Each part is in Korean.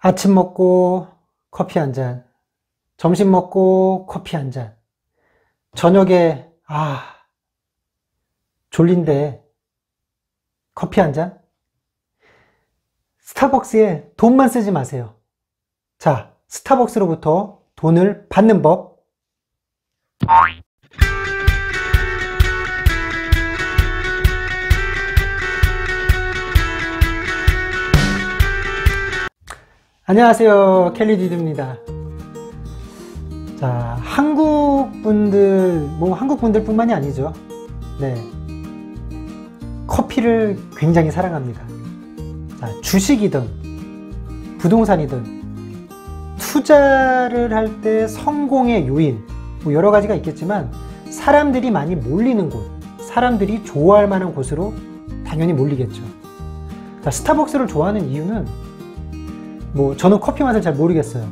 아침 먹고 커피 한 잔, 점심 먹고 커피 한 잔, 저녁에 졸린데 커피 한 잔? 스타벅스에 돈만 쓰지 마세요. 자, 스타벅스로부터 돈을 받는 법. 안녕하세요, 켈리디드입니다. 자, 한국 분들 뿐만이 아니죠. 네, 커피를 굉장히 사랑합니다. 자, 주식이든 부동산이든 투자를 할 때 성공의 요인 여러 가지가 있겠지만, 사람들이 많이 몰리는 곳, 사람들이 좋아할 만한 곳으로 당연히 몰리겠죠. 자, 스타벅스를 좋아하는 이유는 저는 커피 맛을 잘 모르겠어요.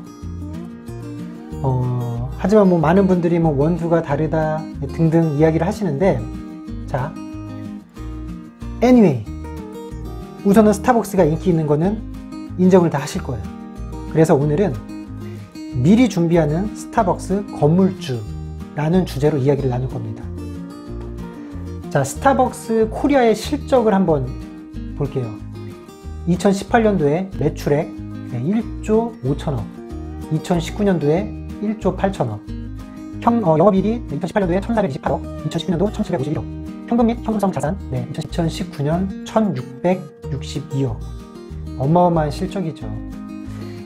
하지만 많은 분들이 원두가 다르다 등등 이야기를 하시는데, 자, anyway, 우선은 스타벅스가 인기 있는 거는 인정을 다 하실 거예요. 그래서 오늘은 미리 준비하는 스타벅스 건물주라는 주제로 이야기를 나눌 겁니다. 자, 스타벅스 코리아의 실적을 한번 볼게요. 2018년도에 매출액 1조 5천억, 2019년도에 1조 8천억, 영업이익이 2018년도에 1428억, 2019년도 1751억, 현금 및 현금성 자산 2019년 1662억. 어마어마한 실적이죠.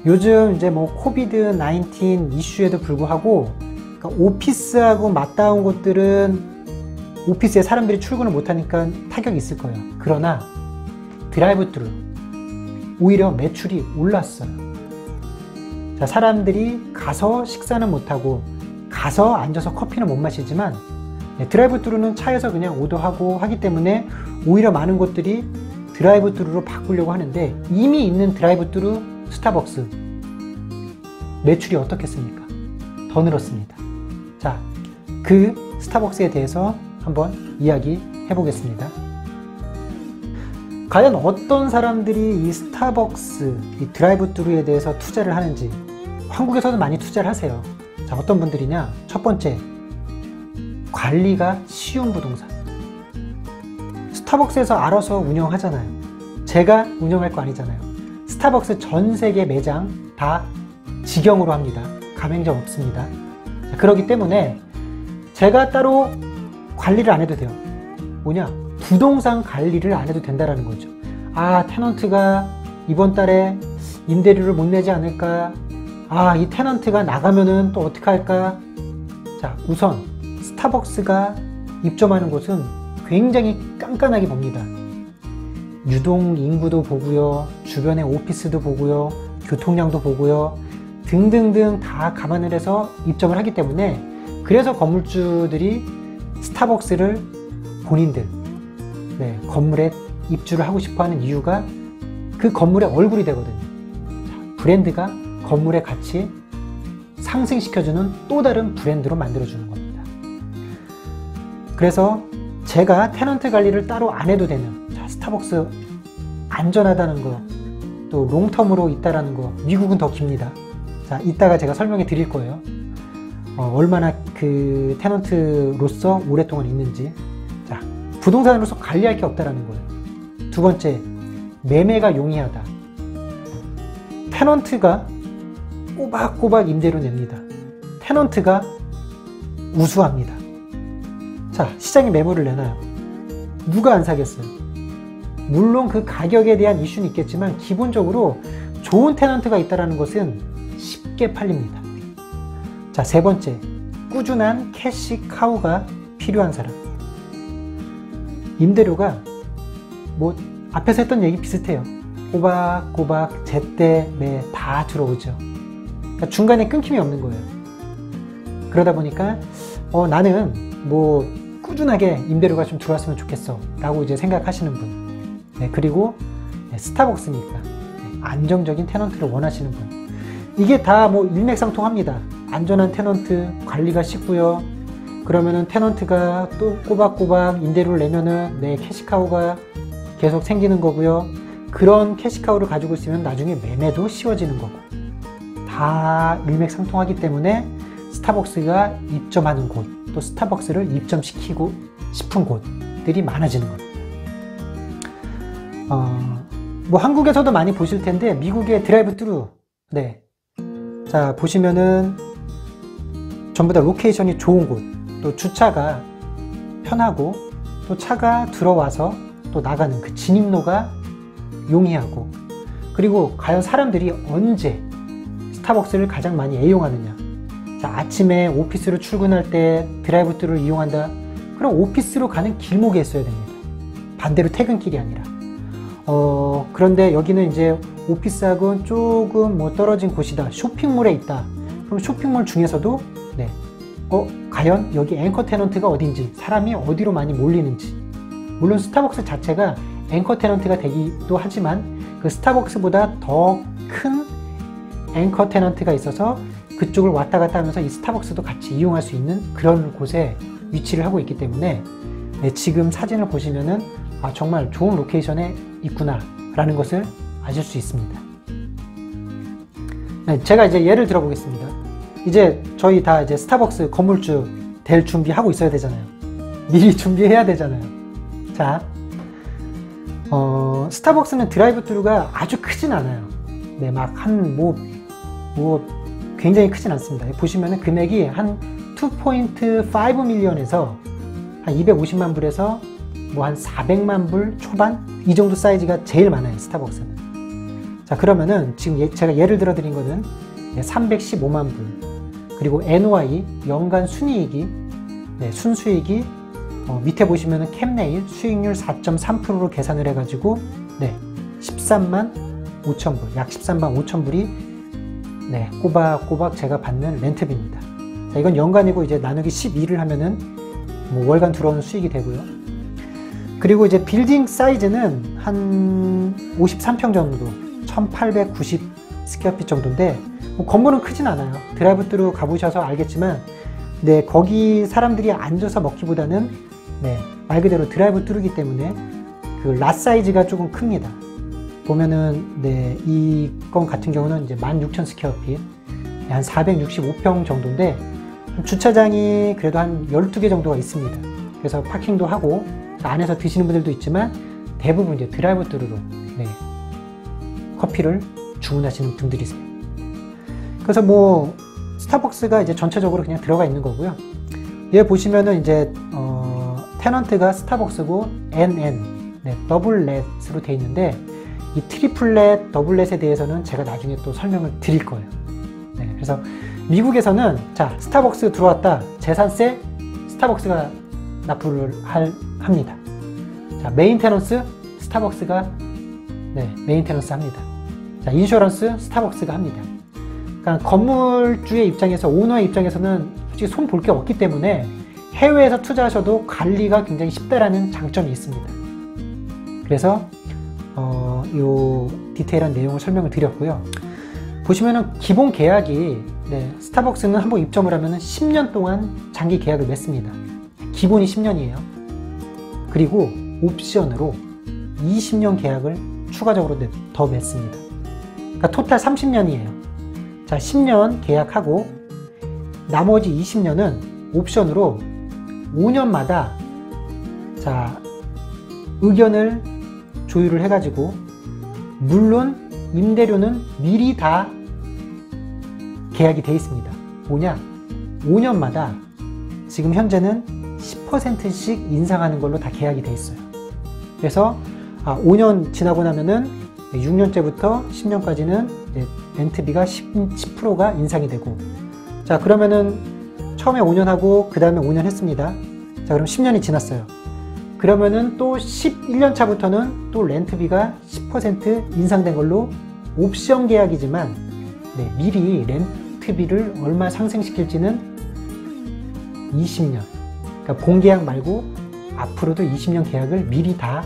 요즘 이제 코비드 19 이슈에도 불구하고, 그러니까 오피스하고 맞닿은 곳들은 오피스에 사람들이 출근을 못하니까 타격이 있을 거예요. 그러나 드라이브트루 오히려 매출이 올랐어요. 자, 사람들이 가서 식사는 못하고 가서 앉아서 커피는 못 마시지만, 드라이브트루는 차에서 그냥 오더하고 하기 때문에 오히려 많은 곳들이 드라이브트루로 바꾸려고 하는데, 이미 있는 드라이브트루 스타벅스 매출이 어떻겠습니까? 더 늘었습니다. 자, 그 스타벅스에 대해서 한번 이야기해 보겠습니다. 과연 어떤 사람들이 이 스타벅스, 이 드라이브트루에 대해서 투자를 하는지. 한국에서도 많이 투자를 하세요. 자, 어떤 분들이냐? 첫 번째, 관리가 쉬운 부동산. 스타벅스에서 알아서 운영하잖아요. 제가 운영할 거 아니잖아요. 스타벅스 전 세계 매장 다 직영으로 합니다. 가맹점 없습니다. 자, 그렇기 때문에 제가 따로 관리를 안 해도 돼요. 부동산 관리를 안 해도 된다라는 거죠. 테넌트가 이번 달에 임대료를 못 내지 않을까? 이 테넌트가 나가면은 또 어떻게 할까? 자, 우선 스타벅스가 입점하는 곳은 굉장히 깐깐하게 봅니다. 유동 인구도 보고요, 주변의 오피스도 보고요, 교통량도 보고요, 등등등 다 감안을 해서 입점을 하기 때문에, 그래서 건물주들이 스타벅스를 본인들 건물에 입주를 하고 싶어하는 이유가 그 건물의 얼굴이 되거든요. 자, 브랜드가 건물의 가치 상승시켜주는 또 다른 브랜드로 만들어주는 겁니다. 그래서 제가 테넌트 관리를 따로 안 해도 되는, 자, 스타벅스 안전하다는 거, 또 롱텀으로 있다라는 거, 미국은 더 깁니다. 자, 이따가 제가 설명해 드릴 거예요. 얼마나 그 테넌트로서 오랫동안 있는지. 자, 부동산으로서 관리할 게 없다라는 거예요. 두 번째, 매매가 용이하다. 테넌트가 꼬박꼬박 임대료 냅니다. 테넌트가 우수합니다. 자, 시장에 매물을 내놔요. 누가 안 사겠어요? 물론 그 가격에 대한 이슈는 있겠지만, 기본적으로 좋은 테넌트가 있다는 것은 쉽게 팔립니다. 자, 세 번째, 꾸준한 캐시 카우가 필요한 사람. 임대료가 앞에서 했던 얘기 비슷해요. 꼬박꼬박 제때 다 들어오죠. 그러니까 중간에 끊김이 없는 거예요. 그러다 보니까 나는 꾸준하게 임대료가 좀 들어왔으면 좋겠어 라고 이제 생각하시는 분, 그리고 스타벅스니까 안정적인 테넌트를 원하시는 분, 이게 다 일맥상통합니다. 안전한 테넌트, 관리가 쉽고요, 그러면은 테넌트가 또 꼬박꼬박 임대료를 내면은 내 캐시카우가 계속 생기는 거고요. 그런 캐시카우를 가지고 있으면 나중에 매매도 쉬워지는 거고, 다 일맥상통하기 때문에 스타벅스가 입점하는 곳, 또 스타벅스를 입점시키고 싶은 곳들이 많아지는 겁니다. 뭐 한국에서도 많이 보실 텐데, 미국의 드라이브-트루, 네, 자 보시면은 전부 다 로케이션이 좋은 곳, 또 주차가 편하고, 또 차가 들어와서 또 나가는 그 진입로가 용이하고, 그리고 과연 사람들이 언제 스타벅스를 가장 많이 애용하느냐. 자, 아침에 오피스로 출근할 때 드라이브-트루를 이용한다. 그럼 오피스로 가는 길목에 있어야 됩니다. 반대로 퇴근길이 아니라. 그런데 여기는 이제 오피스하고는 조금 뭐 떨어진 곳이다. 쇼핑몰에 있다. 그럼 쇼핑몰 중에서도 네, 과연 여기 앵커 테넌트가 어딘지, 사람이 어디로 많이 몰리는지. 물론 스타벅스 자체가 앵커 테넌트가 되기도 하지만 그 스타벅스보다 더 큰 앵커 테넌트가 있어서 그쪽을 왔다 갔다 하면서 이 스타벅스도 같이 이용할 수 있는 그런 곳에 위치를 하고 있기 때문에 네, 지금 사진을 보시면은 정말 좋은 로케이션에 있구나 라는 것을 아실 수 있습니다. 네, 제가 이제 예를 들어 보겠습니다. 이제 저희 다 이제 스타벅스 건물주 될 준비하고 있어야 되잖아요. 미리 준비해야 되잖아요. 자, 스타벅스는 드라이브-트루가 아주 크진 않아요. 네, 막 굉장히 크진 않습니다. 보시면은 금액이 한 2.5 밀리언에서 한 250만 불에서 뭐 한 400만 불 초반? 이 정도 사이즈가 제일 많아요, 스타벅스는. 자, 그러면은 지금 제가 예를 들어 드린 거는 315만 불. 그리고 NOI, 연간 순이익이, 네, 순수익이 밑에 보시면은 캡네일 수익률 4.3%로 계산을 해가지고 네, 13만 5천 불, 약 13만 5천 불이 네, 꼬박꼬박 제가 받는 렌트비입니다. 자, 이건 연간이고 이제 나누기 12를 하면은 뭐 월간 들어오는 수익이 되고요. 그리고 이제 빌딩 사이즈는 한 53평 정도, 1890 스퀘어핏 정도인데 뭐 건물은 크진 않아요. 드라이브-트루 가보셔서 알겠지만 네, 거기 사람들이 앉아서 먹기보다는 네, 말 그대로 드라이브-트루이기 때문에 그 랏 사이즈가 조금 큽니다. 보면은 네, 이건 같은 경우는 이제 16,000 스퀘어핏, 한 465평 정도인데 주차장이 그래도 한 12개 정도가 있습니다. 그래서 파킹도 하고 안에서 드시는 분들도 있지만 대부분 이제 드라이브-트루로 네, 커피를 주문하시는 분들이세요. 그래서 뭐 스타벅스가 이제 전체적으로 그냥 들어가 있는 거고요. 얘 보시면은 이제 테넌트가 스타벅스고 NN 네, 더블렛으로 되어 있는데 이 트리플렛, 더블렛에 대해서는 제가 나중에 또 설명을 드릴 거예요. 네, 그래서 미국에서는 자, 스타벅스 들어왔다, 재산세 스타벅스가 납부를 합니다. 자, 메인테넌스 스타벅스가 네, 메인테넌스 합니다. 자, 인슈런스 스타벅스가 합니다. 그러니까 건물주의 입장에서, 오너의 입장에서는 솔직히 손 볼 게 없기 때문에 해외에서 투자하셔도 관리가 굉장히 쉽다라는 장점이 있습니다. 그래서 요 디테일한 내용을 설명을 드렸고요. 보시면은 기본 계약이 네, 스타벅스는 한번 입점을 하면은 10년 동안 장기 계약을 맺습니다. 기본이 10년이에요. 그리고 옵션으로 20년 계약을 추가적으로 더 맺습니다. 그러니까 토탈 30년이에요. 자, 10년 계약하고 나머지 20년은 옵션으로 5년마다 자, 의견을 조율을 해가지고 물론 임대료는 미리 다 계약이 돼 있습니다. 뭐냐? 5년마다 지금 현재는 10%씩 인상하는 걸로 다 계약이 돼 있어요. 그래서 5년 지나고 나면은 6년째부터 10년까지는 렌트비가 10%가 인상이 되고, 자, 그러면은 처음에 5년 하고 그 다음에 5년 했습니다. 자, 그럼 10년이 지났어요. 그러면은 또 11년 차부터는 또 렌트비가 10% 인상된 걸로 옵션 계약이지만 네, 미리 렌트비를 얼마 상승시킬지는 20년, 그러니까 본 계약 말고 앞으로도 20년 계약을 미리 다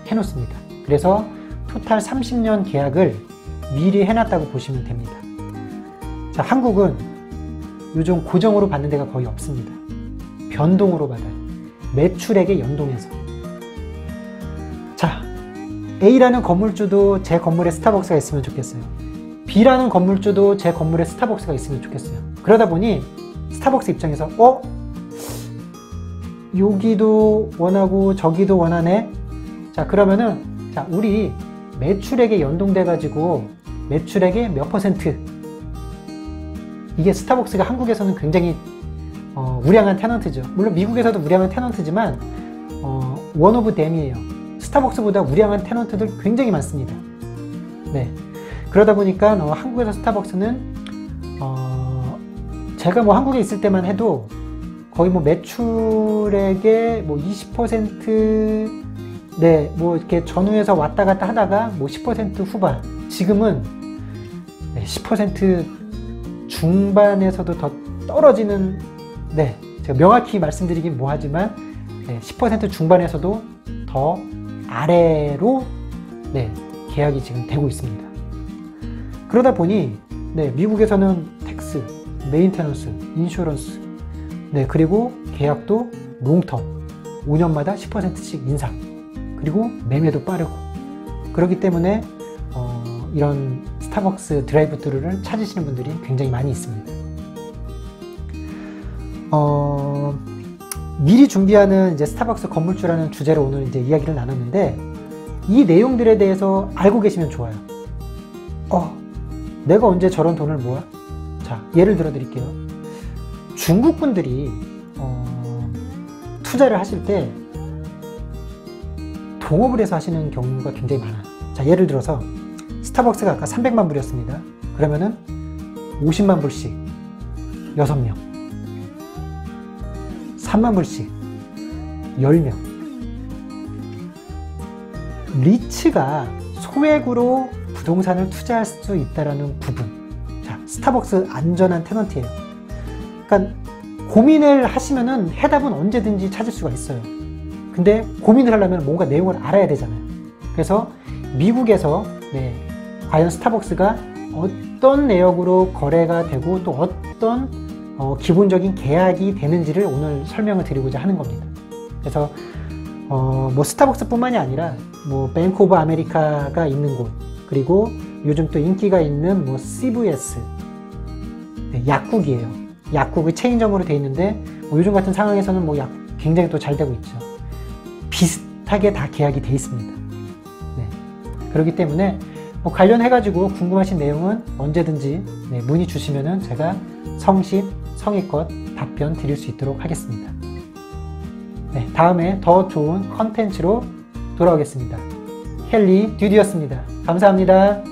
해놓습니다. 그래서 토탈 30년 계약을 미리 해놨다고 보시면 됩니다. 자, 한국은 요즘 고정으로 받는 데가 거의 없습니다. 변동으로 받아요. 매출액에 연동해서. 자, A라는 건물주도 제 건물에 스타벅스가 있으면 좋겠어요. B라는 건물주도 제 건물에 스타벅스가 있으면 좋겠어요. 그러다 보니 스타벅스 입장에서 여기도 원하고 저기도 원하네. 자, 그러면은 자, 우리 매출액에 연동돼 가지고 매출액의 몇 %, 이게 스타벅스가 한국에서는 굉장히 우량한 테넌트죠. 물론 미국에서도 우량한 테넌트지만 원 오브 댐이에요. 스타벅스보다 우량한 테넌트들 굉장히 많습니다. 네. 그러다 보니까 한국에서 스타벅스는 제가 뭐 한국에 있을 때만 해도 거의 뭐 매출액의 뭐 20%, 네, 뭐 이렇게 전후에서 왔다 갔다 하다가 뭐 10% 후반, 지금은 10% 중반에서도 더 떨어지는, 네, 제가 명확히 말씀드리긴 뭐하지만 10% 중반에서도 더 아래로 계약이 지금 되고 있습니다. 그러다 보니 미국에서는 텍스, 메인테넌스, 인슈런스, 그리고 계약도 롱텀 5년마다 10%씩 인상, 그리고 매매도 빠르고, 그렇기 때문에 이런 스타벅스 드라이브트루를 찾으시는 분들이 굉장히 많이 있습니다. 미리 준비하는 이제 스타벅스 건물주라는 주제로 오늘 이제 이야기를 나눴는데, 이 내용들에 대해서 알고 계시면 좋아요. 내가 언제 저런 돈을 모아? 자, 예를 들어 드릴게요. 중국 분들이 투자를 하실 때 동업을 해서 하시는 경우가 굉장히 많아요. 자, 예를 들어서 스타벅스가 아까 300만 불이었습니다. 그러면은 50만 불씩 6명, 3만 불씩 10명. 리츠가 소액으로 부동산을 투자할 수 있다는 부분. 자, 스타벅스 안전한 테넌트예요. 그러니까 고민을 하시면은 해답은 언제든지 찾을 수가 있어요. 근데 고민을 하려면 뭔가 내용을 알아야 되잖아요. 그래서 미국에서 과연 스타벅스가 어떤 내역으로 거래가 되고 또 어떤 기본적인 계약이 되는지를 오늘 설명을 드리고자 하는 겁니다. 그래서 뭐 스타벅스 뿐만이 아니라 뭐 뱅크 오브 아메리카가 있는 곳, 그리고 요즘 또 인기가 있는 뭐 CVS, 약국이에요. 약국이 체인점으로 되어 있는데 뭐 요즘 같은 상황에서는 뭐 굉장히 또 잘 되고 있죠. 비슷하게 다 계약이 되어 있습니다. 그렇기 때문에 뭐 관련해가지고 궁금하신 내용은 언제든지 문의 주시면은 제가 성의껏 답변 드릴 수 있도록 하겠습니다. 다음에 더 좋은 컨텐츠로 돌아오겠습니다. 켈리 듀디였습니다. 감사합니다.